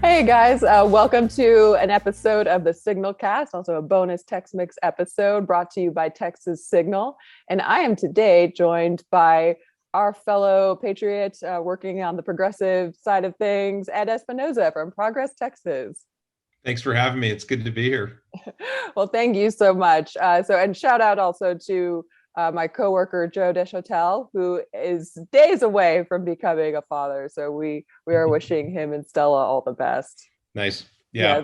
Hey guys, welcome to an episode of the SignalCast, also a bonus Tex Mix episode brought to you by Texas Signal. And I am today joined by our fellow patriot working on the progressive side of things, Ed Espinoza from Progress, Texas. Thanks for having me. It's good to be here. Well, thank you so much. And shout out also to my coworker Joe Deshotel, who is days away from becoming a father. So we are wishing him and Stella all the best. Nice. Yeah.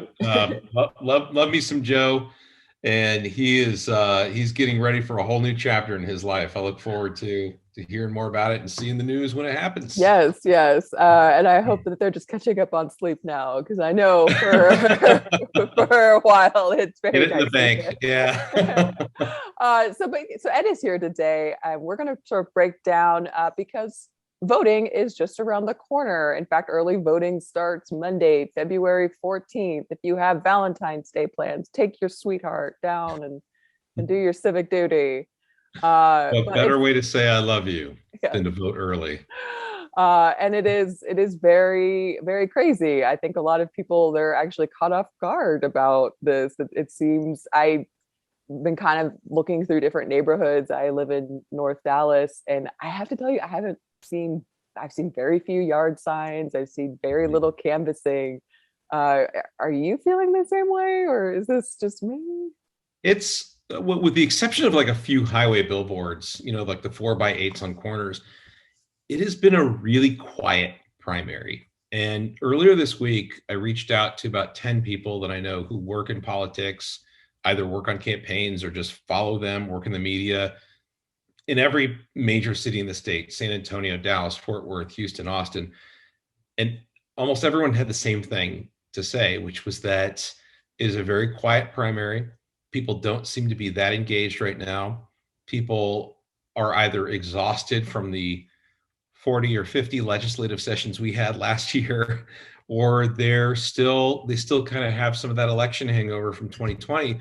Love me some Joe. And he's getting ready for a whole new chapter in his life. I look forward to hearing more about it and seeing the news when it happens. Yes. And I hope that they're just catching up on sleep now, because I know for for a while it's very get it in the bank. Yeah. So Ed is here today, and we're going to sort of break down because voting is just around the corner. In fact, early voting starts Monday, February 14th. If you have Valentine's Day plans, take your sweetheart down and do your civic duty. What better way to say I love you than to vote early? And it is very, very crazy. I think a lot of people, they're actually caught off guard about this. It seems I've been kind of looking through different neighborhoods. I live in North Dallas, and I have to tell you, I've seen very few yard signs. I've seen very little canvassing. Are you feeling the same way, or is this just me? It's with the exception of like a few highway billboards, like the 4x8s on corners, it has been a really quiet primary. And earlier this week, I reached out to about 10 people that I know who work in politics, either work on campaigns or just follow them, work in the media, in every major city in the state: San Antonio, Dallas, Fort Worth, Houston, Austin. And almost everyone had the same thing to say, which was that it is a very quiet primary. People don't seem to be that engaged right now. People are either exhausted from the 40 or 50 legislative sessions we had last year, or they still kind of have some of that election hangover from 2020.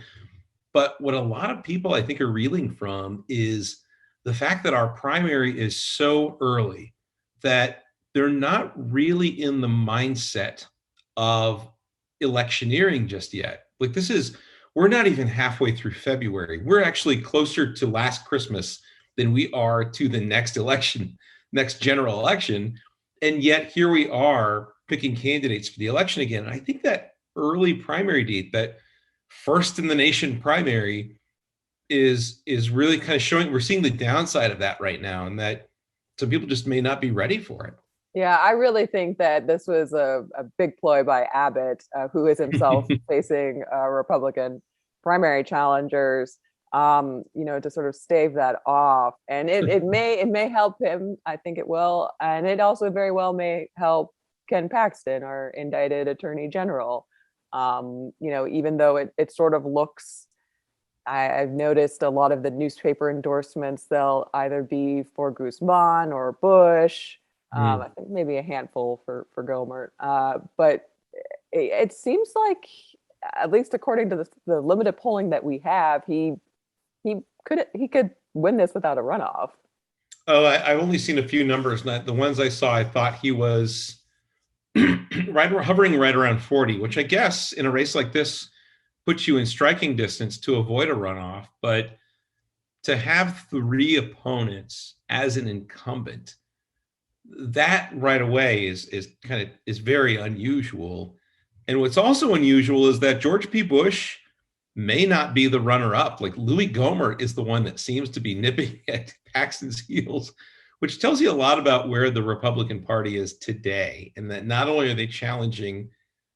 But what a lot of people, I think, are reeling from is the fact that our primary is so early that they're not really in the mindset of electioneering just yet. Like, we're not even halfway through February. We're actually closer to last Christmas than we are to the next election, next general election. And yet here we are picking candidates for the election again. And I think that early primary date, that first in the nation primary, is really kind of showing, we're seeing the downside of that right now, and that some people just may not be ready for it. Yeah, I really think that this was a big ploy by Abbott, who is himself facing Republican primary challengers, to sort of stave that off. And it may help him. I think it will. And it also very well may help Ken Paxton, our indicted attorney general. Even though it sort of looks, I've noticed a lot of the newspaper endorsements, they'll either be for Guzman or Bush. I think maybe a handful for Gomert. But it seems like, at least according to the limited polling that we have, he could win this without a runoff. Oh, I've only seen a few numbers. The ones I saw, I thought he was hovering right around 40, which I guess in a race like this puts you in striking distance to avoid a runoff. But to have three opponents as an incumbent, that right away is very unusual. And what's also unusual is that George P. Bush may not be the runner-up. Like, Louis Gohmert is the one that seems to be nipping at Paxton's heels, which tells you a lot about where the Republican Party is today, and that not only are they challenging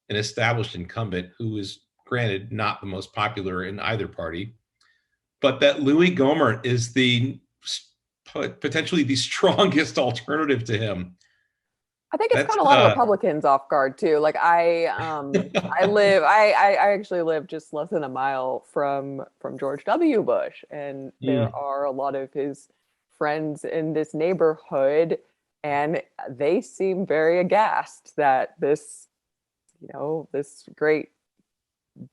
an established incumbent who is, granted, not the most popular in either party, but that Louis Gohmert is potentially the strongest alternative to him. I think it's caught a lot of Republicans off guard too. Like I actually live just less than a mile from George W. Bush, and there are a lot of his friends in this neighborhood, and they seem very aghast that this great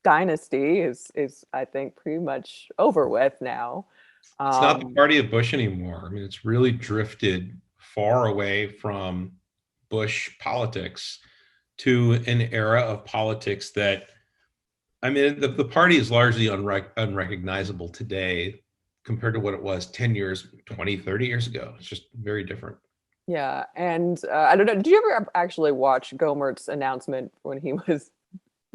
dynasty is I think pretty much over with now. It's not the party of Bush anymore. I mean, it's really drifted far away from Bush politics to an era of politics that, I mean, the party is largely unrecognizable today compared to what it was 10 years, 20, 30 years ago. It's just very different. Yeah, and I don't know. Did you ever actually watch Gohmert's announcement when he was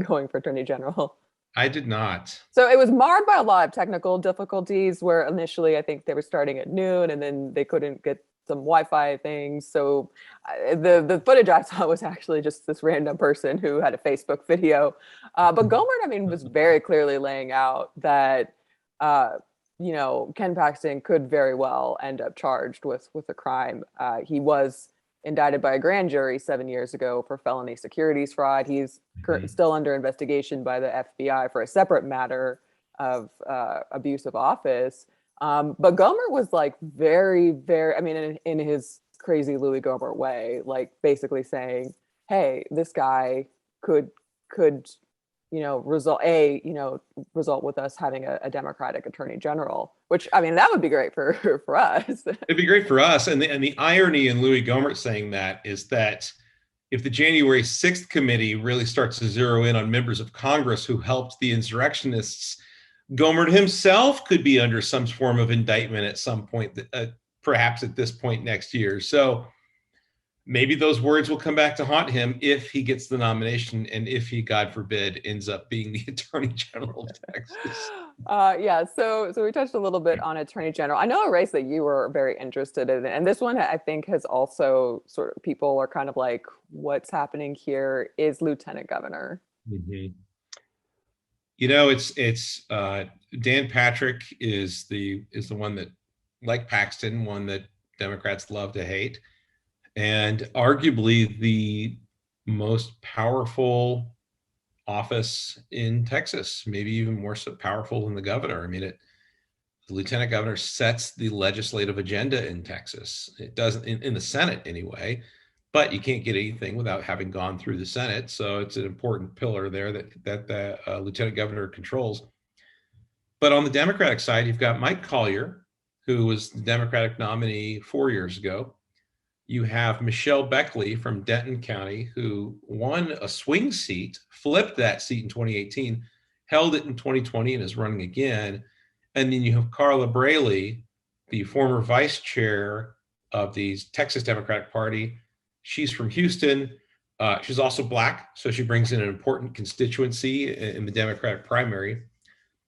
going for attorney general? I did not. So it was marred by a lot of technical difficulties where initially I think they were starting at noon and then they couldn't get some Wi-Fi things. So the footage I saw was actually just this random person who had a Facebook video. But Gohmert, I mean, was very clearly laying out that Ken Paxton could very well end up charged with a crime. He was indicted by a grand jury 7 years ago for felony securities fraud. He's still under investigation by the FBI for a separate matter of abuse of office. But Gohmert was like very, very, I mean, in his crazy Louis Gohmert way, like basically saying, hey, this guy could result with us having a Democratic attorney general, which, I mean, that would be great for us. It'd be great for us. And the irony in Louis Gohmert saying that is that if the January 6th committee really starts to zero in on members of Congress who helped the insurrectionists, Gohmert himself could be under some form of indictment at some point, perhaps at this point next year. So maybe those words will come back to haunt him if he gets the nomination and if he, God forbid, ends up being the Attorney General of Texas. So we touched a little bit on Attorney General. I know a race that you were very interested in, and this one I think has also sort of, people are kind of like, what's happening here, is Lieutenant Governor. Mm-hmm. You know, it's Dan Patrick is the one that, like Paxton, one that Democrats love to hate, and arguably the most powerful office in Texas, maybe even more so powerful than the governor. I mean, the lieutenant governor sets the legislative agenda in Texas. It doesn't in the Senate anyway, but you can't get anything without having gone through the Senate. So it's an important pillar there that the lieutenant governor controls. But on the Democratic side, you've got Mike Collier, who was the Democratic nominee 4 years ago. You have Michelle Beckley from Denton County, who won a swing seat, flipped that seat in 2018, held it in 2020, and is running again. And then you have Carla Braley, the former vice chair of the Texas Democratic Party. She's from Houston. She's also Black, so she brings in an important constituency in the Democratic primary.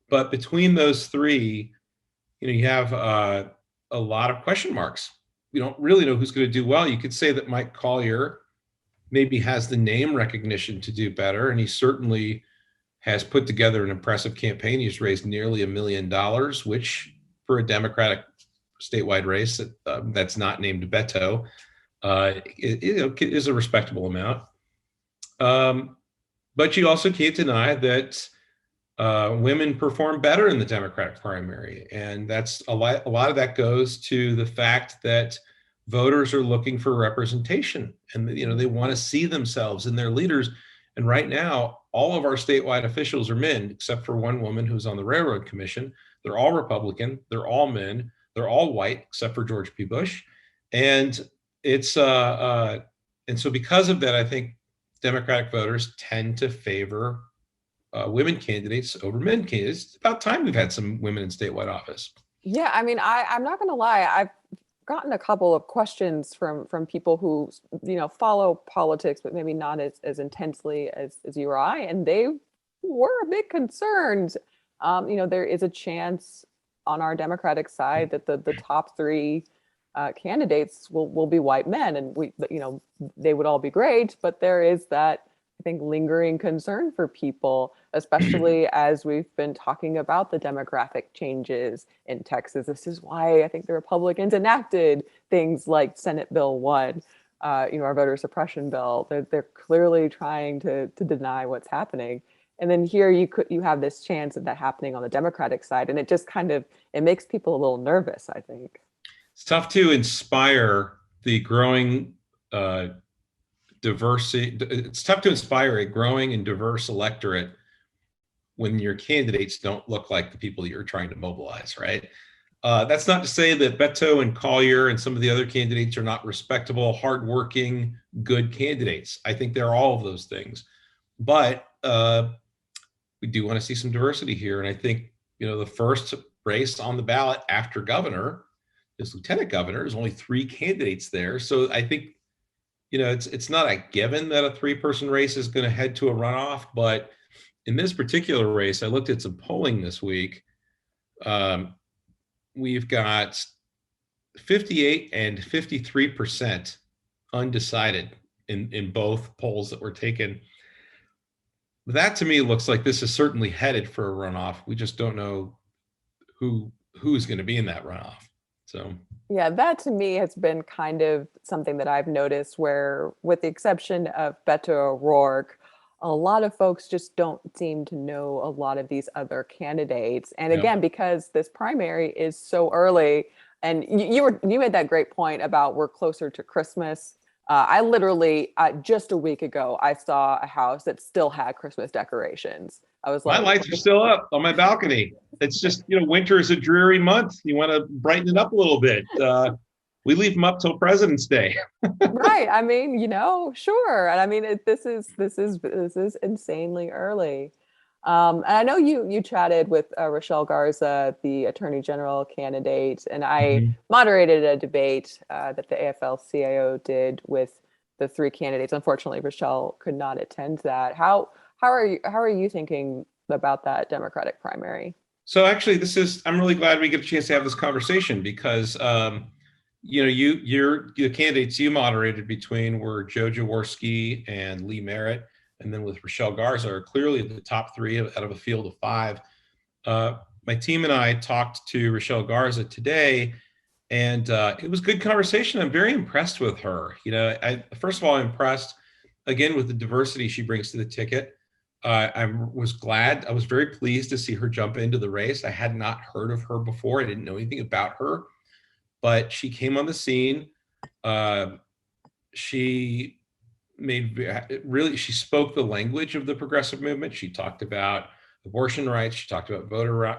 But between those three, you have a lot of question marks. We don't really know who's going to do well. You could say that Mike Collier maybe has the name recognition to do better, and he certainly has put together an impressive campaign. He's raised nearly $1 million, which for a Democratic statewide race that's not named Beto, is a respectable amount. But you also can't deny that women perform better in the Democratic primary. And that's a lot of that goes to the fact that voters are looking for representation, and they want to see themselves in their leaders. And right now, all of our statewide officials are men, except for one woman who's on the Railroad Commission. They're all Republican. They're all men. They're all white, except for George P. Bush. And it's and so because of that, I think Democratic voters tend to favor women candidates over men candidates. It's about time we've had some women in statewide office. Yeah, I mean, I'm not going to lie. I've gotten a couple of questions from people who, follow politics, but maybe not as intensely as you or I, and they were a bit concerned. There is a chance on our Democratic side that the top three candidates will be white men, and they would all be great, but there is that, I think, lingering concern for people, especially as we've been talking about the demographic changes in Texas. This is why I think the Republicans enacted things like Senate Bill 1, our voter suppression bill. They're clearly trying to deny what's happening. And then here you have this chance of that happening on the Democratic side. And it just it makes people a little nervous, I think. It's tough to inspire the growing diversity. It's tough to inspire a growing and diverse electorate when your candidates don't look like the people you're trying to mobilize, right? That's not to say that Beto and Collier and some of the other candidates are not respectable, hardworking, good candidates. I think they're all of those things. But we do want to see some diversity here. And I think, the first race on the ballot after governor is lieutenant governor. There's only 3 candidates there. So I think, it's not a given that a 3-person race is going to head to a runoff. But in this particular race, I looked at some polling this week. We've got 58 and 53% undecided in both polls that were taken. That to me looks like this is certainly headed for a runoff. We just don't know who's going to be in that runoff. So Yeah, that to me has been kind of something that I've noticed where, with the exception of Beto O'Rourke, a lot of folks just don't seem to know a lot of these other candidates. And yeah. again, because this primary is so early, and you made that great point about we're closer to Christmas. I literally just a week ago I saw a house that still had Christmas decorations. I was My like, lights are still up on my balcony. It's just, winter is a dreary month. You want to brighten it up a little bit. We leave them up till President's Day. right. I mean, sure. And I mean, this is insanely early. And I know you chatted with Rochelle Garza, the Attorney General candidate, and I Mhm. moderated a debate that the AFL-CIO did with the 3 candidates. Unfortunately, Rochelle could not attend that. How are you thinking about that Democratic primary? So actually, I'm really glad we get a chance to have this conversation because, the candidates you moderated between were Joe Jaworski and Lee Merritt, and then with Rochelle Garza are clearly the top 3 out of a field of 5. My team and I talked to Rochelle Garza today, and it was good conversation. I'm very impressed with her. First of all, I'm impressed again with the diversity she brings to the ticket. I was very pleased to see her jump into the race. I had not heard of her before. I didn't know anything about her, but she came on the scene. She she spoke the language of the progressive movement. She talked about abortion rights. She talked about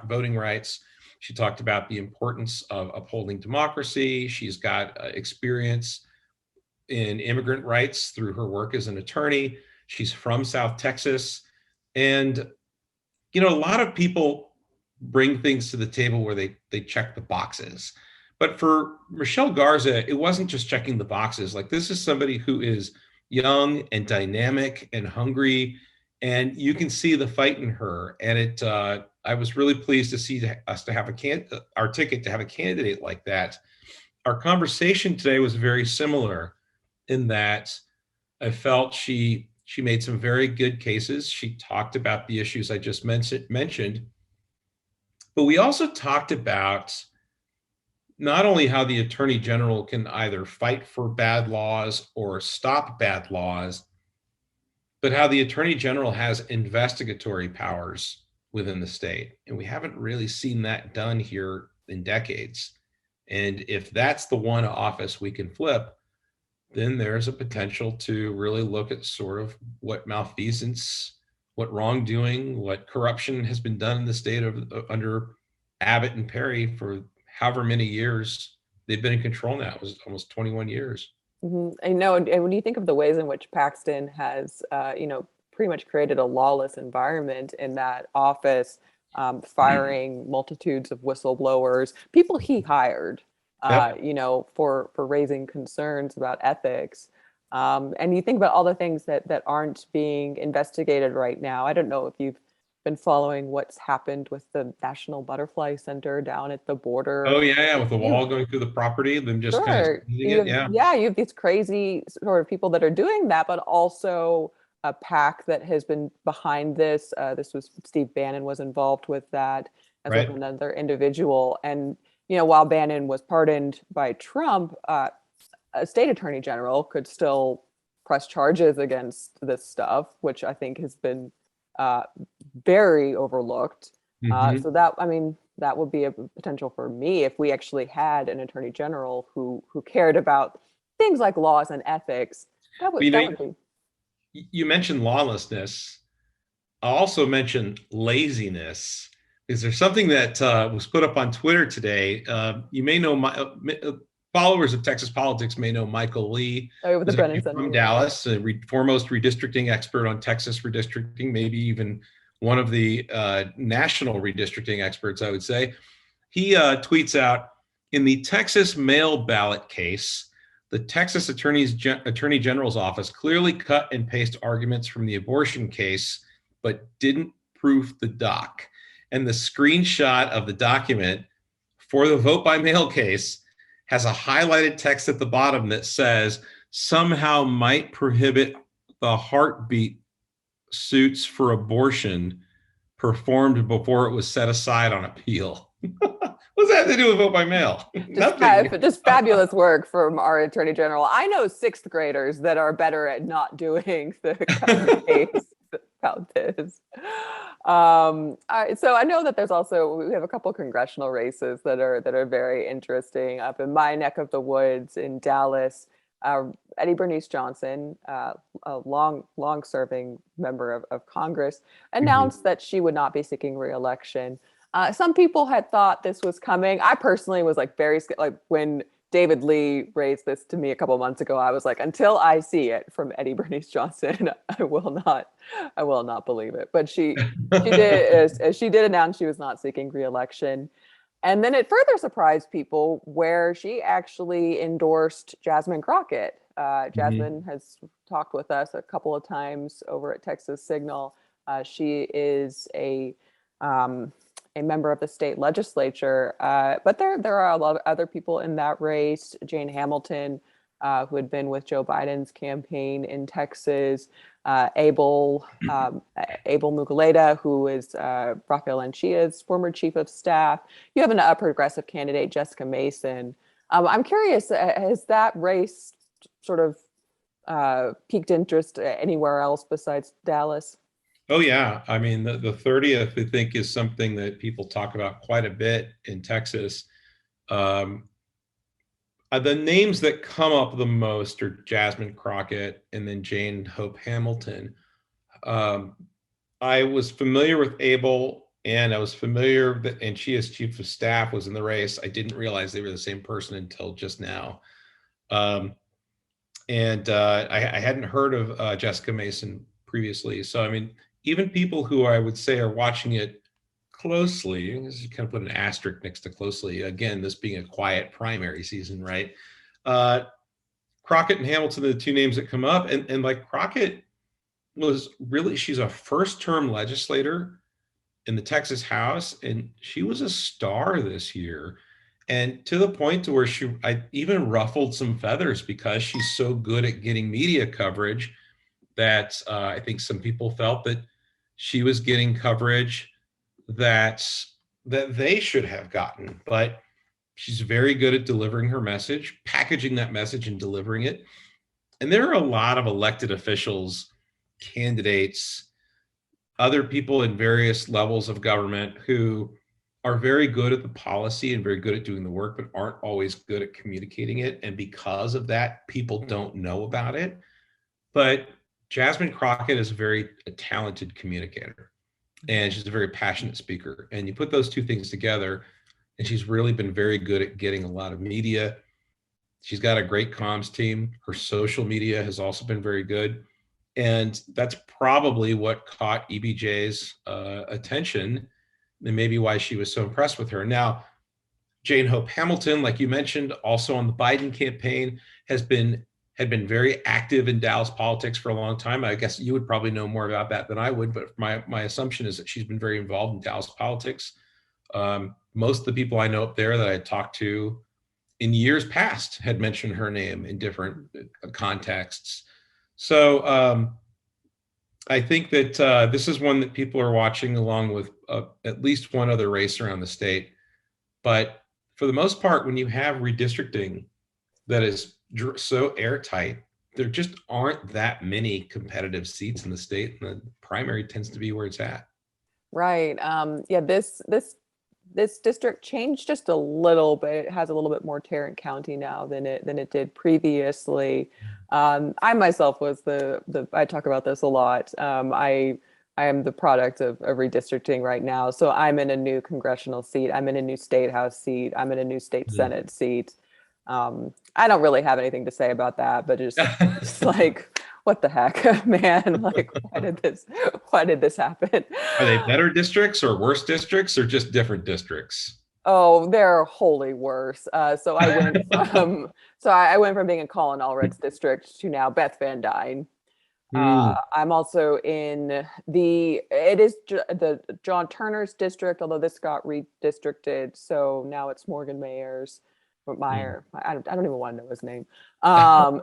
voting rights. She talked about the importance of upholding democracy. She's got experience in immigrant rights through her work as an attorney. She's from South Texas. And, a lot of people bring things to the table where they check the boxes. But for Rochelle Garza, it wasn't just checking the boxes. Like, this is somebody who is young and dynamic and hungry, and you can see the fight in her. And I was really pleased to see us to have our ticket to have a candidate like that. Our conversation today was very similar in that I felt she made some very good cases. She talked about the issues I just mentioned, but we also talked about not only how the Attorney General can either fight for bad laws or stop bad laws, but how the Attorney General has investigatory powers within the state. And we haven't really seen that done here in decades. And if that's the one office we can flip, then there's a potential to really look at sort of what malfeasance, what wrongdoing, what corruption has been done in the state under Abbott and Perry for however many years they've been in control now. It was almost 21 years. I know, and when you think of the ways in which Paxton has, pretty much created a lawless environment in that office, firing multitudes of whistleblowers, people he hired, Yep. for raising concerns about ethics. And you think about all the things that aren't being investigated right now. I don't know if you've been following what's happened with the National Butterfly Center down at the border. Oh yeah, with the You wall going through the property, them just kind of Sure. using it. Yeah. You have these crazy sort of people that are doing that, but also a pack that has been behind this. This was Steve Bannon was involved with that, as well as Right. another individual. And, while Bannon was pardoned by Trump, a state attorney general could still press charges against this stuff, which I think has been uh, very overlooked. Mm-hmm. So that, I mean, that would be a potential for me if we actually had an attorney general who cared about things like laws and ethics. That But would that would be. you mentioned lawlessness. I'll also mention laziness, is there something that was put up on Twitter today? You may know followers of Texas politics may know Michael Lee, Oh, with the who's Brennan actually Center. from Dallas, a foremost redistricting expert on Texas redistricting, maybe even one of the national redistricting experts, I would say. He tweets out, in the Texas mail ballot case, the Texas Attorney General's office clearly cut and paste arguments from the abortion case, but didn't proof the doc. And the screenshot of the document for the vote by mail case has a highlighted text at the bottom that says, somehow might prohibit the heartbeat suits for abortion performed before it was set aside on appeal. What's that have to do with vote by mail? Nothing. Just fabulous work from our Attorney General. I know sixth graders that are better at not doing the case about this. So I know that there's also, we have a couple of races that are very interesting up in my neck of the woods in Dallas. Eddie Bernice Johnson, a long-serving member of Congress, announced that she would not be seeking re-election. Some people had thought this was coming. I personally was like very like when David Lee raised this to me a couple months ago. I was like, until I see it from Eddie Bernice Johnson, I will not believe it. But she did announce she was not seeking re-election. And then it further surprised people where she actually endorsed Jasmine Crockett. Jasmine has talked with us a couple of times over at Texas Signal. She is a member of the state legislature, but there are a lot of other people in that race. Jane Hamilton, who had been with Joe Biden's campaign in Texas, Abel Muguleda, who is Rafael Anchia's former chief of staff. You have a progressive candidate, Jessica Mason. I'm curious, has that race sort of piqued interest anywhere else besides Dallas? Oh, yeah. I mean, the 30th, I think, is something that people talk about quite a bit in Texas. The names that come up the most are Jasmine Crockett and then Jane Hope Hamilton. I was familiar with Abel, and I was familiar that Anchia's chief of staff was in the race. I didn't realize they were the same person until just now. I hadn't heard of Jessica Mason previously. So, I mean, even people who I would say are watching it closely, this is kind of put an asterisk next to closely, again, this being a quiet primary season, right? Crockett and Hamilton are the two names that come up. And like Crockett was really, she's a first-term legislator in the Texas House, and she was a star this year. And to the point to where I even ruffled some feathers because she's so good at getting media coverage that I think some people felt that she was getting coverage that they should have gotten. But she's very good at delivering her message, packaging that message and delivering it. And there are a lot of elected officials, candidates, other people in various levels of government who are very good at the policy and very good at doing the work, but aren't always good at communicating it. And because of that, people don't know about it. But Jasmine Crockett is a talented communicator, and she's a very passionate speaker. And you put those two things together, and she's really been very good at getting a lot of media. She's got a great comms team. Her social media has also been very good. And that's probably what caught EBJ's attention, and maybe why she was so impressed with her. Now, Jane Hope Hamilton, like you mentioned, also on the Biden campaign, had been very active in Dallas politics for a long time. I guess you would probably know more about that than I would, but my assumption is that she's been very involved in Dallas politics. Most of the people I know up there that I talked to in years past had mentioned her name in different contexts. So I think that this is one that people are watching along with at least one other race around the state. But for the most part, when you have redistricting that is so airtight, there just aren't that many competitive seats in the state, and the primary tends to be where it's at. Right. Yeah, this district changed just a little bit. It has a little bit more Tarrant County now than it did previously. I myself was I talk about this a lot. I I am the product of redistricting right now. So I'm in a new congressional seat. I'm in a new state house seat. I'm in a new state senate seat. I don't really have anything to say about that, but just like, what the heck, man? Like, why did this happen? Are they better districts or worse districts or just different districts? Oh, they're wholly worse. I went from being in Colin Allred's district to now Beth Van Dyne. Mm, I'm also in the John Turner's district, although this got redistricted, so now it's Morgan Mayer's. mm. Meyer. I don't even want to know his name. Um,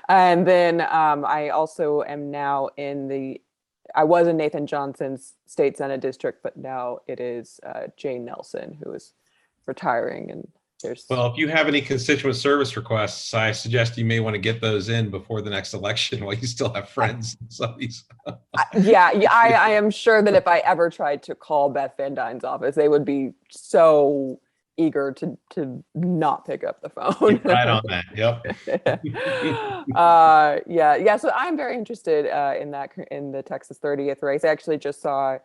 and then I also am now I was in Nathan Johnson's state senate district, but now it is Jane Nelson who is retiring. And there's Well, if you have any constituent service requests, I suggest you may want to get those in before the next election while you still have friends in some of these. I am sure that if I ever tried to call Beth Van Dyne's office, they would be so eager to not pick up the phone. Right on that. Yep. Yeah. So I'm very interested in the Texas 30th race. I actually just saw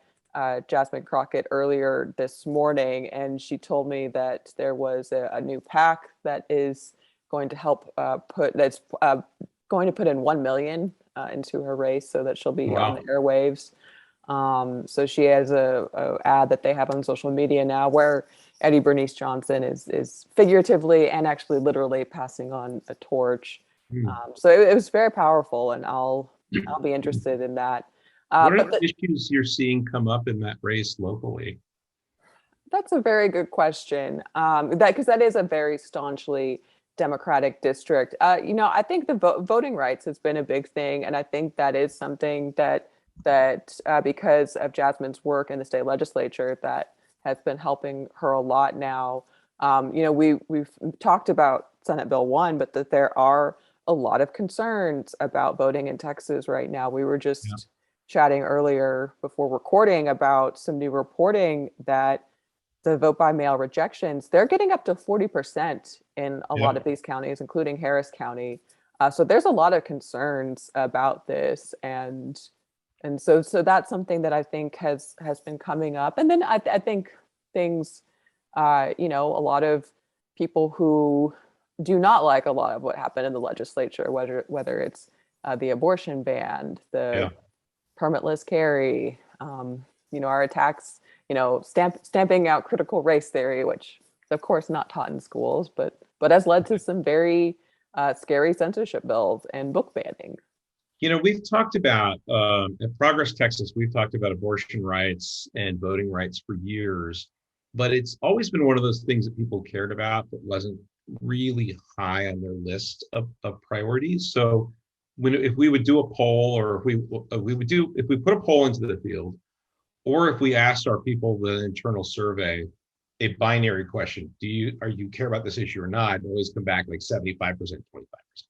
Jasmine Crockett earlier this morning, and she told me that there was a new PAC that is going to help going to put in 1 million into her race so that she'll be on the airwaves. So she has a ad that they have on social media now where Eddie Bernice Johnson is figuratively and actually literally passing on a torch. So it was very powerful, and I'll be interested in that. What are the issues you're seeing come up in that race locally? That's a very good question. Because that is a very staunchly Democratic district. I think the voting rights has been a big thing, and I think that is something that because of Jasmine's work in the state legislature, that has been helping her a lot now. We've talked about Senate Bill 1, but that there are a lot of concerns about voting in Texas right now. We were just chatting earlier before recording about some new reporting that the vote by mail rejections, they're getting up to 40% in a lot of these counties, including Harris County. So there's a lot of concerns about this. And so that's something that I think has been coming up. And then I think things, a lot of people who do not like a lot of what happened in the legislature, whether it's the abortion ban, the permitless carry, our attacks, stamping out critical race theory, which is of course not taught in schools, but has led to some very scary censorship bills and book banning. We've talked about at Progress Texas, we've talked about abortion rights and voting rights for years, but it's always been one of those things that people cared about that wasn't really high on their list of priorities. So if we would do a poll, or if we put a poll into the field, or if we asked our people the internal survey, a binary question, do you care about this issue or not? It always come back like 75%, 25%,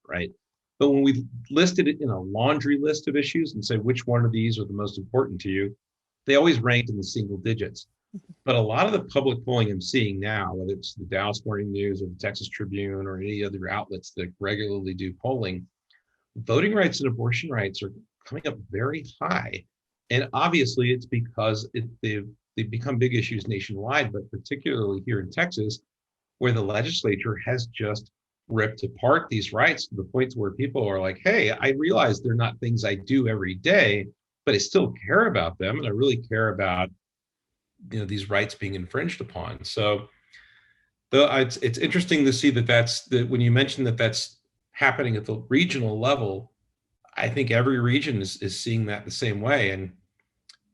right? But when we listed it in a laundry list of issues and say which one of these are the most important to you, they always ranked in the single digits. But a lot of the public polling I'm seeing now, whether it's the Dallas Morning News or the Texas Tribune or any other outlets that regularly do polling, voting rights and abortion rights are coming up very high. And obviously it's because they've become big issues nationwide, but particularly here in Texas, where the legislature has just ripped apart these rights to the point where people are like, hey, I realize they're not things I do every day, but I still care about them. And I really care about, these rights being infringed upon. So it's interesting to see that when you mentioned that's happening at the regional level, I think every region is seeing that the same way. And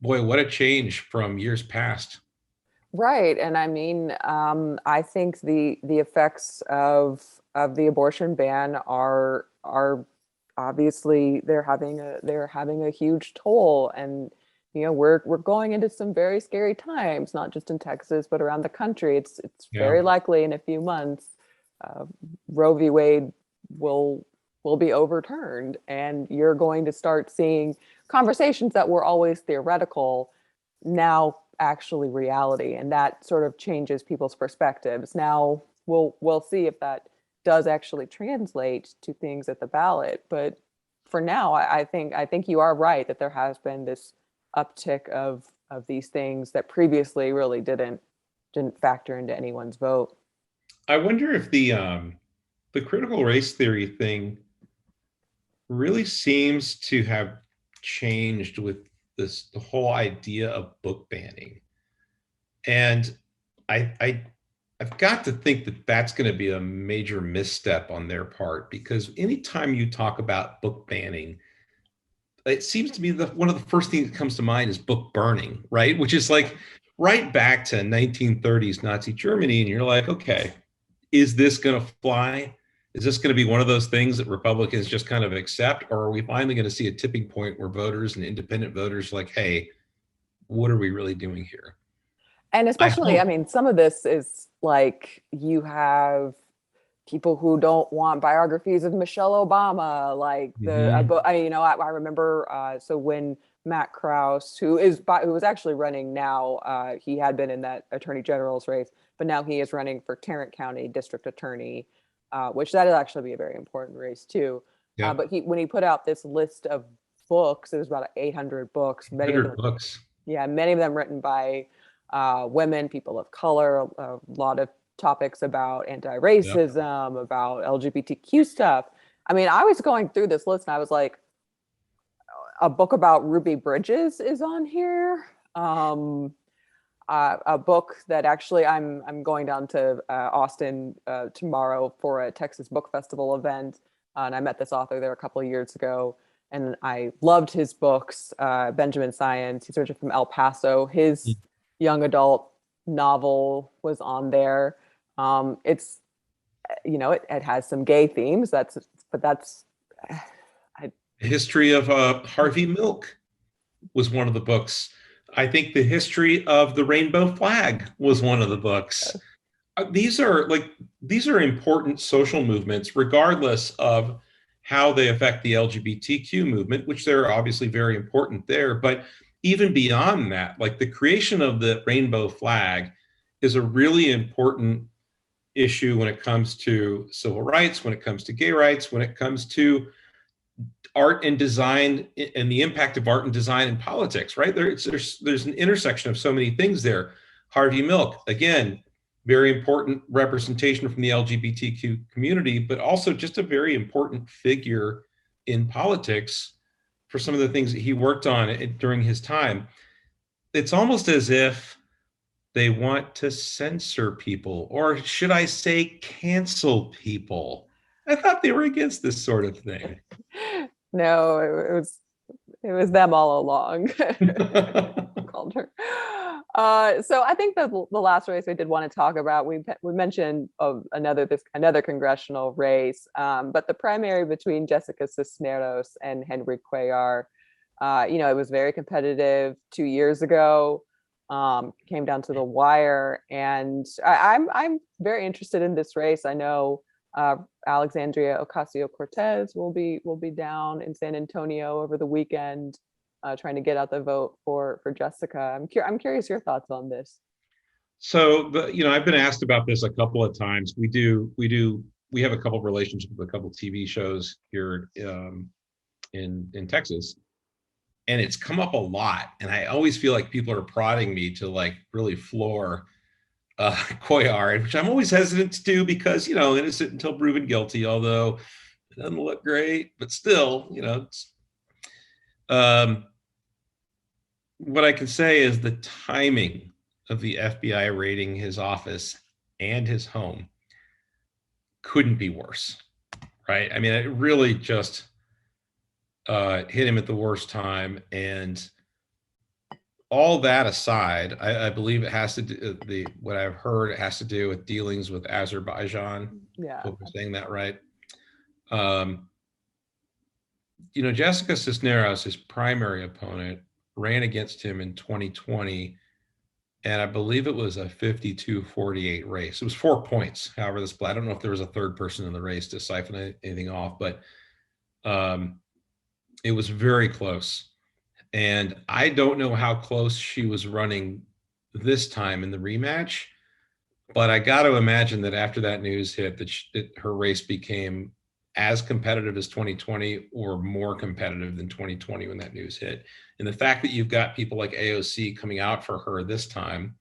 boy, what a change from years past. Right. And I mean, I think the effects of the abortion ban are obviously they're having a huge toll. And we're going into some very scary times, not just in Texas, but around the country. It's very likely in a few months, Roe v. Wade will be overturned, and you're going to start seeing conversations that were always theoretical now actually reality, and that sort of changes people's perspectives. Now we'll see if that does actually translate to things at the ballot, but for now, I think you are right that there has been this uptick of these things that previously really didn't factor into anyone's vote. I wonder if the critical race theory thing really seems to have changed with the whole idea of book banning. And I've got to think that that's going to be a major misstep on their part, because anytime you talk about book banning, it seems to me that one of the first things that comes to mind is book burning, right? Which is like right back to 1930s Nazi Germany. And you're like, okay, is this going to fly? Is this going to be one of those things that Republicans just kind of accept? Or are we finally going to see a tipping point where voters and independent voters are like, hey, what are we really doing here? And I especially, I hope. mean, some of this is like you have people who don't want biographies of Michelle Obama, like Mhm. I remember, so when Matt Krause, who was actually running now, he had been in that attorney general's race, but now he is running for Tarrant County district attorney, which that'll actually be a very important race too. Yep. But when he put out this list of books, it was about 800 books, many of 100 them, books. yeah, many of them written by women, people of color, a lot of topics about Yep. anti-racism, about LGBTQ stuff. I mean, I was going through this list and I was like, a book about Ruby Bridges is on here. A book that actually I'm going down to Austin tomorrow for a Texas Book Festival event, and I met this author there a couple of years ago, and I loved his books. Benjamin Science, he's originally from El Paso. His young adult novel was on there. It's it has some gay themes. That's I, History of Harvey Milk was one of the books. I think the history of the rainbow flag was one of the books. These are important social movements, regardless of how they affect the LGBTQ movement, which they're obviously very important there. But even beyond that, like the creation of the rainbow flag is a really important issue when it comes to civil rights, when it comes to gay rights, when it comes to art and design and the impact of art and design in politics, right? There's an intersection of so many things there. Harvey Milk, again, very important representation from the LGBTQ community, but also just a very important figure in politics for some of the things that he worked on during his time. It's almost as if they want to censor people, or should I say cancel people. I thought they were against this sort of thing. no, it was them all along. Called her. So I think that the last race we did want to talk about, we mentioned another congressional race, but the primary between Jessica Cisneros and Henry Cuellar, it was very competitive 2 years ago. Came down to the wire, and I'm very interested in this race. I know Alexandria Ocasio-Cortez will be down in San Antonio over the weekend, trying to get out the vote for Jessica. I'm curious your thoughts on this. So I've been asked about this a couple of times. We have a couple of relationships with a couple of TV shows here in Texas, and it's come up a lot. And I always feel like people are prodding me to like really floor Cuellar, which I'm always hesitant to do because innocent until proven guilty. Although it doesn't look great, but still, um, what I can say is the timing of the FBI raiding his office and his home couldn't be worse, right? I mean, it really just hit him at the worst time. And all that aside, I believe it has to do what I've heard. It has to do with dealings with Azerbaijan. Yeah. Hope I'm saying that right. Um, Jessica Cisneros, his primary opponent, ran against him in 2020, and I believe it was a 52-48 race. It was 4 points. However, I don't know if there was a third person in the race to siphon anything off, but it was very close. And I don't know how close she was running this time in the rematch, but I got to imagine that after that news hit, that her race became as competitive as 2020 or more competitive than 2020 when that news hit. And the fact that you've got people like AOC coming out for her this time,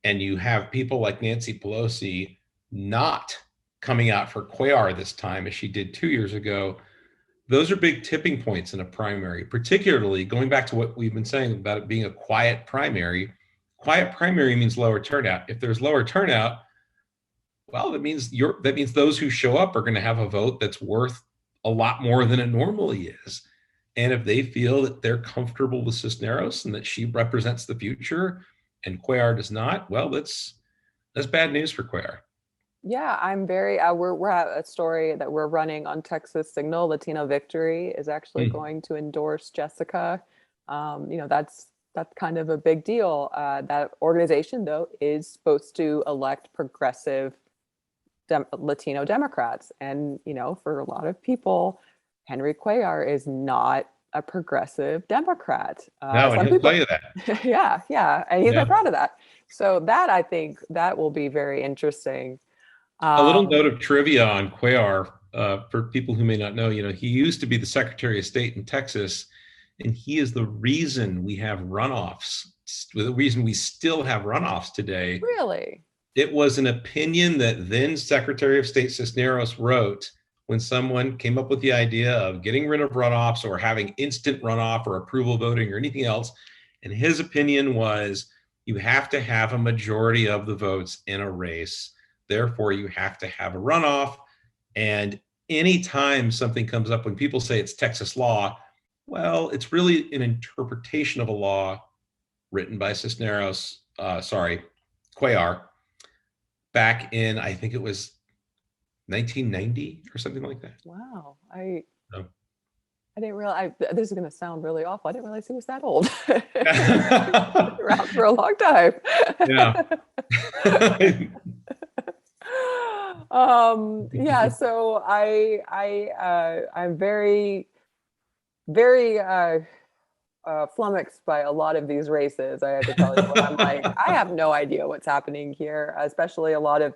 and you have people like Nancy Pelosi not coming out for Cuellar this time as she did 2 years ago, those are big tipping points in a primary, particularly going back to what we've been saying about it being a quiet primary. Quiet primary means lower turnout. If there's lower turnout, well, that means those who show up are going to have a vote that's worth a lot more than it normally is. And if they feel that they're comfortable with Cisneros and that she represents the future and Cuellar does not, well, that's bad news for Cuellar. Yeah, I'm very, we're at a story that we're running on Texas Signal. Latino Victory is actually going to endorse Jessica. That's kind of a big deal. That organization, though, is supposed to elect progressive Latino Democrats. And, for a lot of people, Henry Cuellar is not a progressive Democrat. No, and he'll tell you that. Yeah. And he's very proud of that. So that, I think, that will be very interesting. A little note of trivia on Cuellar, for people who may not know, he used to be the Secretary of State in Texas, and he is the reason we have runoffs, the reason we still have runoffs today. Really? It was an opinion that then Secretary of State Cisneros wrote when someone came up with the idea of getting rid of runoffs or having instant runoff or approval voting or anything else. And his opinion was you have to have a majority of the votes in a race. Therefore, you have to have a runoff. And anytime something comes up, when people say it's Texas law, well, it's really an interpretation of a law written by Cuellar, back in, I think it was 1990 or something like that. Wow. I didn't realize, this is going to sound really awful. I didn't realize he was that old. Around for a long time. Yeah. So I'm very, very flummoxed by a lot of these races. I have to tell you, I'm like, I have no idea what's happening here, especially a lot of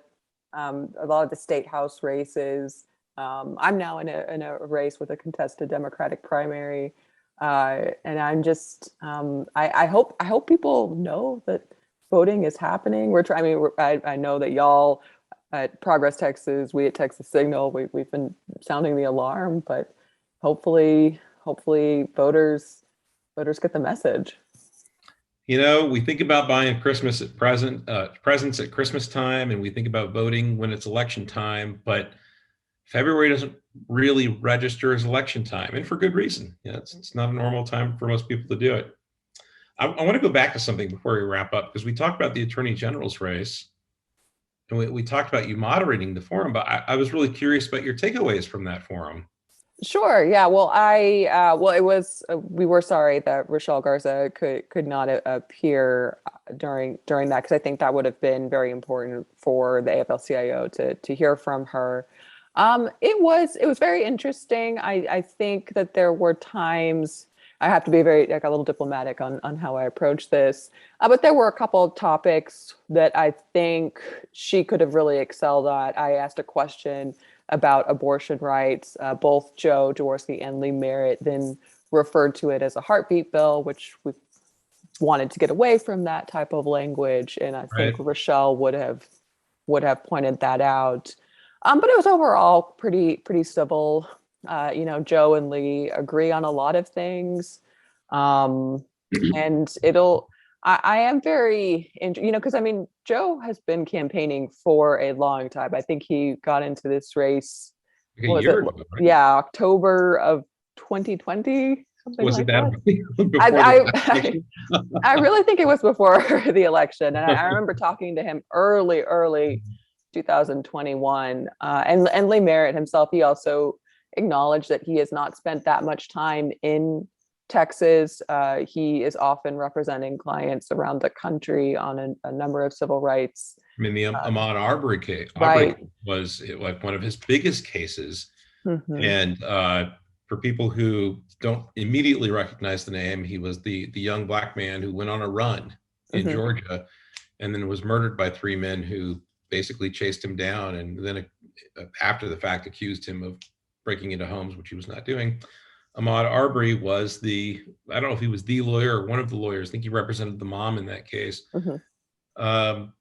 the state house races. I'm now in a race with a contested Democratic primary, and I'm just I hope people know that voting is happening. I know that y'all at Progress Texas, we at Texas Signal, we've been sounding the alarm, but hopefully voters get the message. We think about buying presents at Christmas time, and we think about voting when it's election time, but February doesn't really register as election time, and for good reason. It's not a normal time for most people to do it. I want to go back to something before we wrap up, because we talked about the Attorney General's race, and we talked about you moderating the forum, but I was really curious about your takeaways from that forum. Sure. Yeah. Well, it was, we were sorry that Rochelle Garza could not appear during that, because I think that would have been very important for the AFL-CIO to hear from her. It was very interesting. I think that there were times, I have to be very a little diplomatic on how I approach this, but there were a couple of topics that I think she could have really excelled at. I asked a question about abortion rights. Both Joe Jaworski and Lee Merritt then referred to it as a heartbeat bill, which we wanted to get away from that type of language. And I think Rochelle would have pointed that out. But it was overall pretty civil. Joe and Lee agree on a lot of things. And I am very, because Joe has been campaigning for a long time. I think he got into this race, October of 2020. Was it that? I really think it was before the election. And I remember talking to him early 2021. And Lee Merritt himself, he also acknowledged that he has not spent that much time in Texas. He is often representing clients around the country on a number of civil rights. The Ahmaud Arbery case was like one of his biggest cases. Mm-hmm. And for people who don't immediately recognize the name, he was the young black man who went on a run in mm-hmm. Georgia and then was murdered by three men who basically chased him down and then after the fact accused him of breaking into homes, which he was not doing. Ahmaud Arbery was I don't know if he was the lawyer or one of the lawyers. I think he represented the mom in that case. And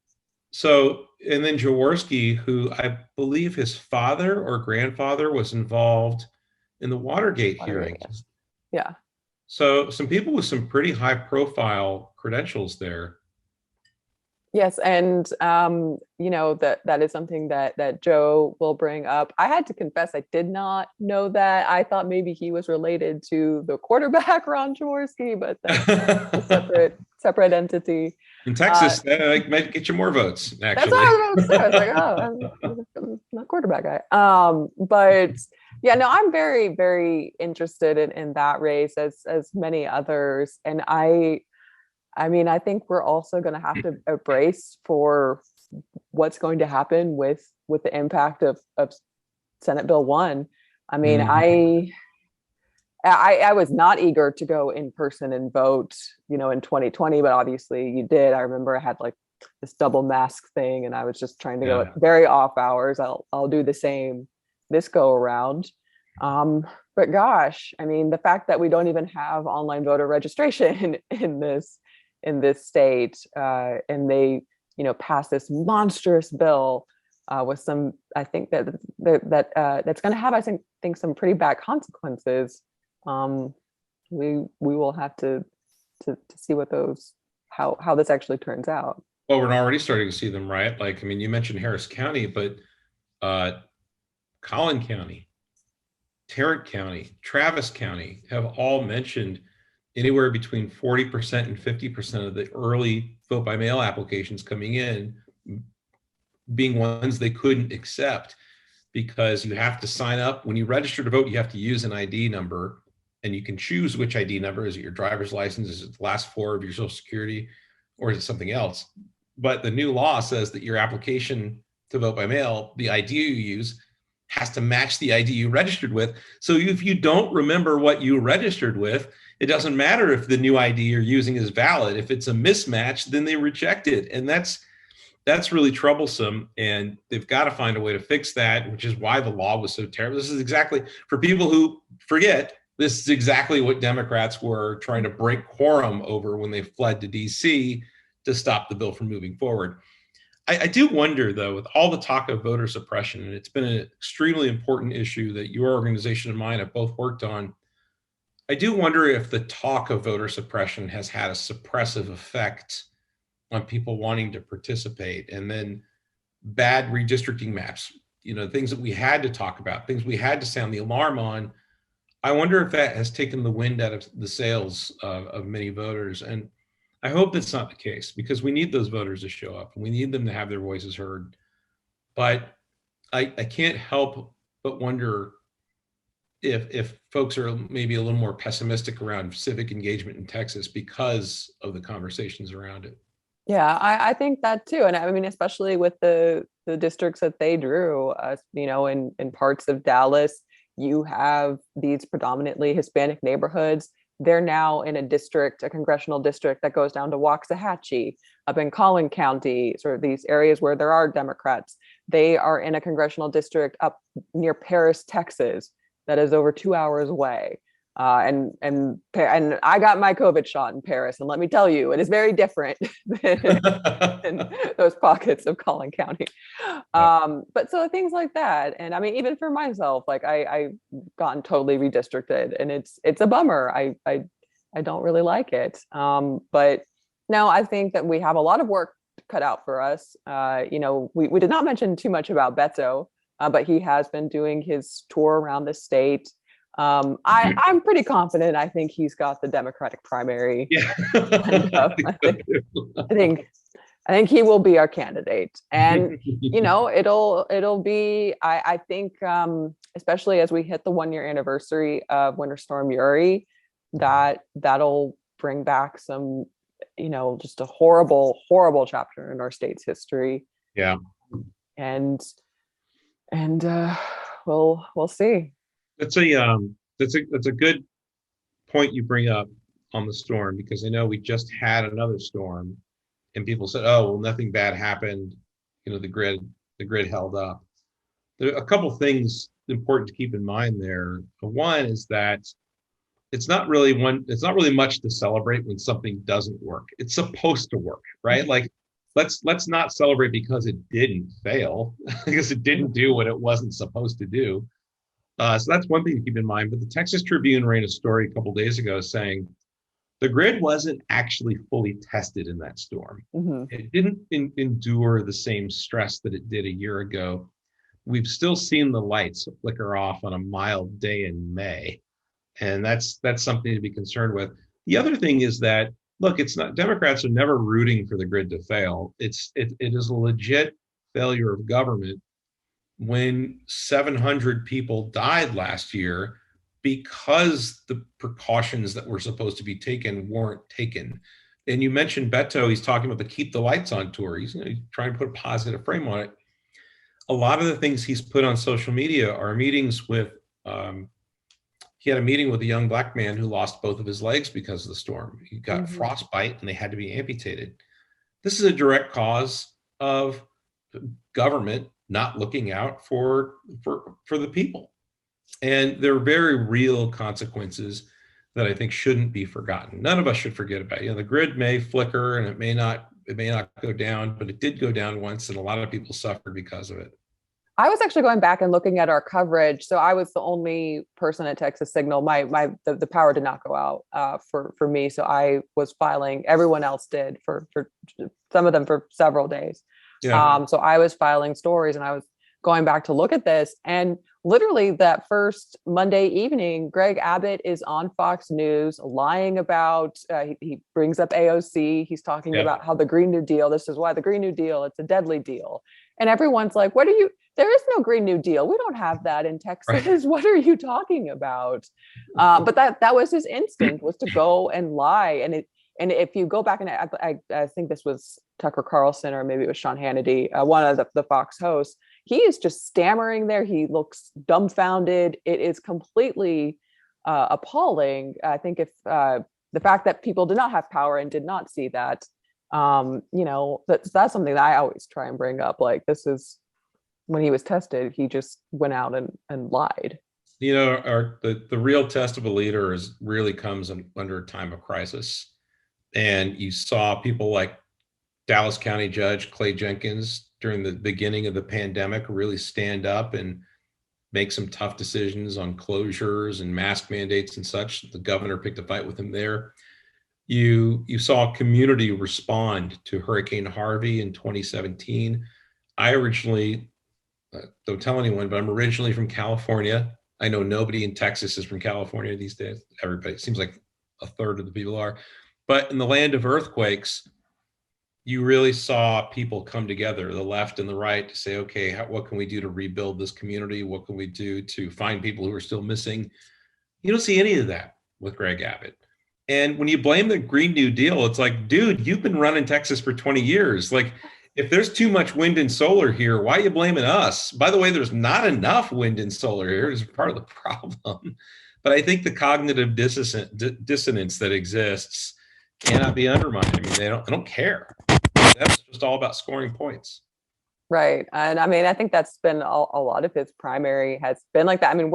then Jaworski, who I believe his father or grandfather was involved in the Watergate hearings. Yeah. So some people with some pretty high profile credentials there. Yes, and that is something that Joe will bring up. I had to confess, I did not know that. I thought maybe he was related to the quarterback Ron Jaworski, but that's a separate entity. In Texas, that might get you more votes, actually. That's what I was about to say. I was like, I'm not a quarterback guy. But yeah, no, I'm very, very interested in that race as many others. And I think we're also going to have to brace for what's going to happen with the impact of Senate Bill 1. I mean, I was not eager to go in person and vote, in 2020, but obviously you did. I remember I had like this double mask thing, and I was just trying to go at very off hours. I'll do the same this go around. But gosh, I mean, the fact that we don't even have online voter registration in this state, and they pass this monstrous bill with some, I think that's going to have, I think some pretty bad consequences. We will have to see what how this actually turns out. Well, we're already starting to see them, right? Like, I mean, you mentioned Harris County, but Collin County, Tarrant County, Travis County have all mentioned anywhere between 40% and 50% of the early vote by mail applications coming in being ones they couldn't accept, because you have to sign up. When you register to vote, you have to use an ID number, and you can choose which ID number. Is it your driver's license? Is it the last four of your social security, or is it something else? But the new law says that your application to vote by mail, the ID you use has to match the ID you registered with. So if you don't remember what you registered with, it doesn't matter if the new ID you're using is valid. If it's a mismatch, then they reject it. And that's really troublesome. And they've got to find a way to fix that, which is why the law was so terrible. This is exactly, for people who forget, this is exactly what Democrats were trying to break quorum over when they fled to DC to stop the bill from moving forward. I do wonder, though, with all the talk of voter suppression, and it's been an extremely important issue that your organization and mine have both worked on, I do wonder if the talk of voter suppression has had a suppressive effect on people wanting to participate. And then bad redistricting maps, things that we had to talk about, things we had to sound the alarm on. I wonder if that has taken the wind out of the sails of many voters. And I hope that's not the case, because we need those voters to show up and we need them to have their voices heard. But I can't help but wonder if folks are maybe a little more pessimistic around civic engagement in Texas because of the conversations around it. Yeah, I think that too. And I mean, especially with the districts that they drew, in parts of Dallas, you have these predominantly Hispanic neighborhoods. They're now in a congressional district that goes down to Waxahachie. Up in Collin County, sort of these areas where there are Democrats. They are in a congressional district up near Paris, Texas, that is over 2 hours away. And I got my COVID shot in Paris, and let me tell you, it is very different than those pockets of Collin County. But so things like that, and I mean, even for myself, like I've gotten totally redistricted, and it's a bummer. I don't really like it. But no, I think that we have a lot of work cut out for us. We did not mention too much about Beto, but he has been doing his tour around the state. I'm pretty confident. I think he's got the Democratic primary. Yeah. I think he will be our candidate, and it'll be. I think, especially as we hit the 1 year anniversary of Winter Storm Uri, that'll bring back some, just a horrible, horrible chapter in our state's history. Yeah, and we'll see. That's a good point you bring up on the storm, because I know we just had another storm and people said, oh, well, nothing bad happened. The grid held up. There are a couple things important to keep in mind there. One is that it's not really much to celebrate when something doesn't work. It's supposed to work, right? Like let's not celebrate because it didn't fail, because it didn't do what it wasn't supposed to do. So that's one thing to keep in mind. But the Texas Tribune ran a story a couple days ago saying the grid wasn't actually fully tested in that storm. Mm-hmm. It didn't endure the same stress that it did a year ago. We've still seen the lights flicker off on a mild day in May. And that's something to be concerned with. The other thing is that, look, it's not, Democrats are never rooting for the grid to fail. It is a legit failure of government when 700 people died last year because the precautions that were supposed to be taken weren't taken. And you mentioned Beto, he's talking about the Keep the Lights On tour. He's trying to put a positive frame on it. A lot of the things he's put on social media are meetings with, he had a meeting with a young black man who lost both of his legs because of the storm. He got frostbite and they had to be amputated. This is a direct cause of government not looking out for the people. And there are very real consequences that I think shouldn't be forgotten. None of us should forget about it. The grid may flicker and it may not go down, but it did go down once and a lot of people suffered because of it. I was actually going back and looking at our coverage. So I was the only person at Texas Signal. The power did not go out for me. So I was filing. Everyone else did for some of them for several days. Yeah. So I was filing stories and I was going back to look at this. And literally that first Monday evening, Greg Abbott is on Fox News lying about, he brings up AOC. He's talking about how the Green New Deal, this is why the Green New Deal, it's a deadly deal. And everyone's like, there is no Green New Deal. We don't have that in Texas. Right. What are you talking about? But that was his instinct, was to go and lie. And if you go back and I think this was Tucker Carlson or maybe it was Sean Hannity, one of the Fox hosts, he is just stammering there. He looks dumbfounded. It is completely appalling. I think if the fact that people did not have power and did not see that, that's something that I always try and bring up. Like, this is when he was tested, he just went out and lied. The real test of a leader really comes under a time of crisis. And you saw people like Dallas County Judge Clay Jenkins during the beginning of the pandemic really stand up and make some tough decisions on closures and mask mandates and such. The governor picked a fight with him there. You saw community respond to Hurricane Harvey in 2017. I originally, don't tell anyone, but I'm originally from California. I know nobody in Texas is from California these days. Everybody, it seems like a third of the people are. But in the land of earthquakes, you really saw people come together, the left and the right, to say, okay, what can we do to rebuild this community? What can we do to find people who are still missing? You don't see any of that with Greg Abbott. And when you blame the Green New Deal, it's like, dude, you've been running Texas for 20 years. Like, if there's too much wind and solar here, why are you blaming us? By the way, there's not enough wind and solar here. It's part of the problem. But I think the cognitive dissonance that exists cannot be undermined. I mean, they don't care. That's just all about scoring points. Right. And I mean, I think that's been a lot of his primary has been like that. I mean,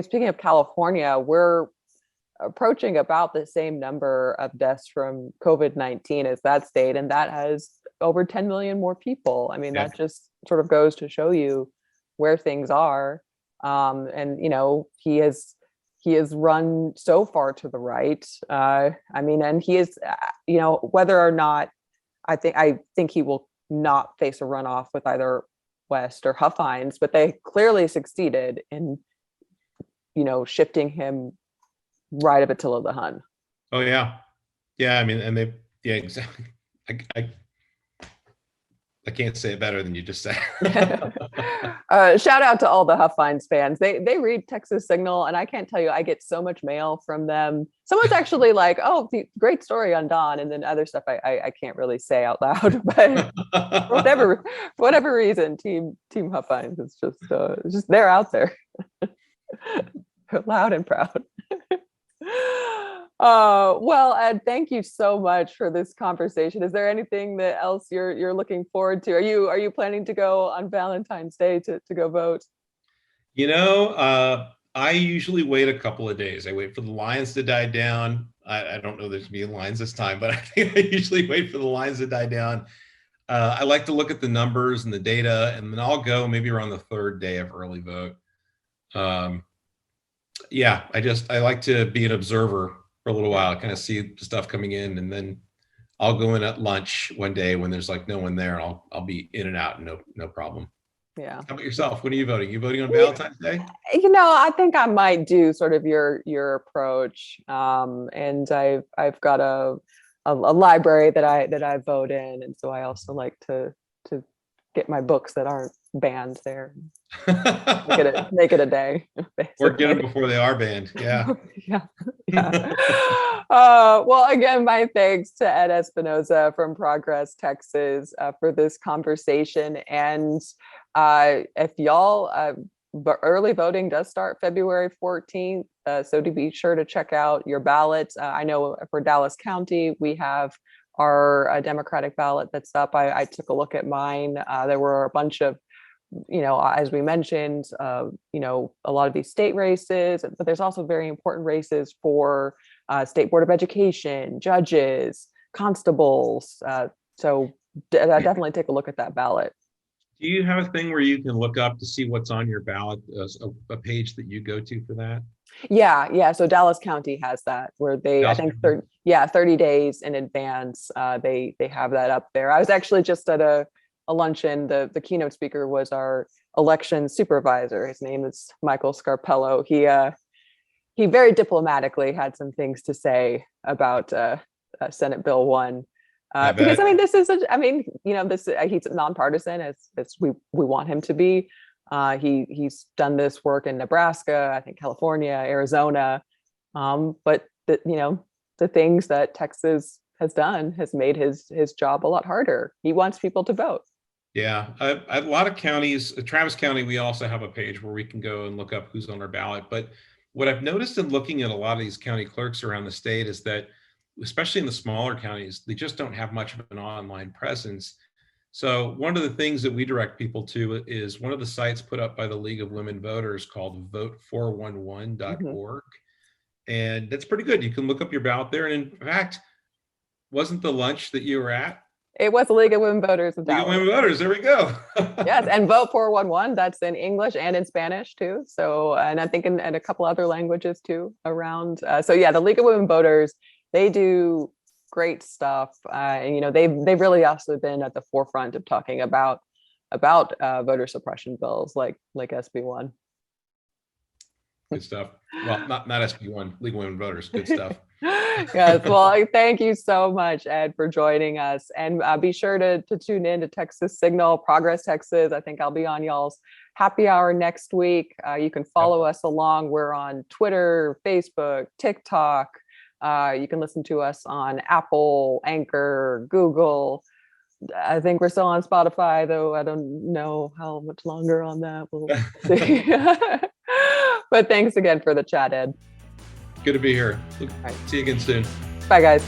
speaking of California, we're approaching about the same number of deaths from COVID-19 as that state. And that has over 10 million more people. I mean, that just sort of goes to show you where things are. And, he has run so far to the right. And he is, whether or not, I think he will not face a runoff with either West or Huffines, but they clearly succeeded in, shifting him right up Attila the Hun. Oh yeah. Yeah. I mean, and exactly. I can't say it better than you just said. Shout out to all the Huffines fans. They read Texas Signal, and I can't tell you, I get so much mail from them. Someone's actually like, "Oh, great story on Don," and then other stuff I can't really say out loud. But for whatever reason, Team Huffines is just they're out there, loud and proud. Well, Ed, thank you so much for this conversation. Is there anything that else you're looking forward to? Are you planning to go on Valentine's Day to go vote? I usually wait a couple of days. I wait for the lines to die down. I don't know there's gonna be lines this time, but I think I usually wait for the lines to die down. I like to look at the numbers and the data, and then I'll go maybe around the third day of early vote. Um, yeah, I like to be an observer for a little while, kind of see stuff coming in, and then I'll go in at lunch one day when there's like no one there. I'll be in and out, no problem. Yeah. How about yourself? When are you voting? You voting on Valentine's Day? I think I might do sort of your approach. And I've got a library that I vote in, and so I also like to get my books that aren't banned there. Make it a day. Or get them before they are banned. Yeah. Yeah. Well, again, my thanks to Ed Espinoza from Progress, Texas, for this conversation. And if y'all, early voting does start February 14th. So to be sure to check out your ballot. I know for Dallas County, we have our Democratic ballot that's up. I took a look at mine. There were a bunch of, as we mentioned, a lot of these state races, but there's also very important races for State Board of Education, judges, constables. So definitely take a look at that ballot. Do you have a thing where you can look up to see what's on your ballot, a page that you go to for that? Yeah. So Dallas County has that, where I think 30 days in advance, they have that up there. I was actually just at a luncheon. The keynote speaker was our election supervisor. His name is Michael Scarpello. He very diplomatically had some things to say about Senate Bill 1. Because this is he's nonpartisan as we want him to be. He's done this work in Nebraska, I think California, Arizona, but the things that Texas has done has made his job a lot harder. He wants people to vote. Yeah, a lot of counties, Travis County, we also have a page where we can go and look up who's on our ballot. But what I've noticed in looking at a lot of these county clerks around the state is that, especially in the smaller counties, they just don't have much of an online presence. So one of the things that we direct people to is one of the sites put up by the League of Women Voters called vote411.org. And that's pretty good. You can look up your ballot there. And in fact, wasn't the lunch that you were at? It was the League of Women Voters. League of Women Voters. There we go. Yes, and vote 411. That's in English and in Spanish too. So, and I think in a couple other languages too around. So yeah, the League of Women Voters, they do great stuff. And they've really also been at the forefront of talking about voter suppression bills like SB1. Good stuff. Well, not SB1, League of Women Voters. Good stuff. Yes. Well, thank you so much, Ed, for joining us. And be sure to tune in to Texas Signal, Progress Texas. I think I'll be on y'all's happy hour next week. You can follow us along. We're on Twitter, Facebook, TikTok. You can listen to us on Apple, Anchor, Google. I think we're still on Spotify, though I don't know how much longer on that. We'll see. But thanks again for the chat, Ed. Good to be here. Right. See you again soon. Bye, guys.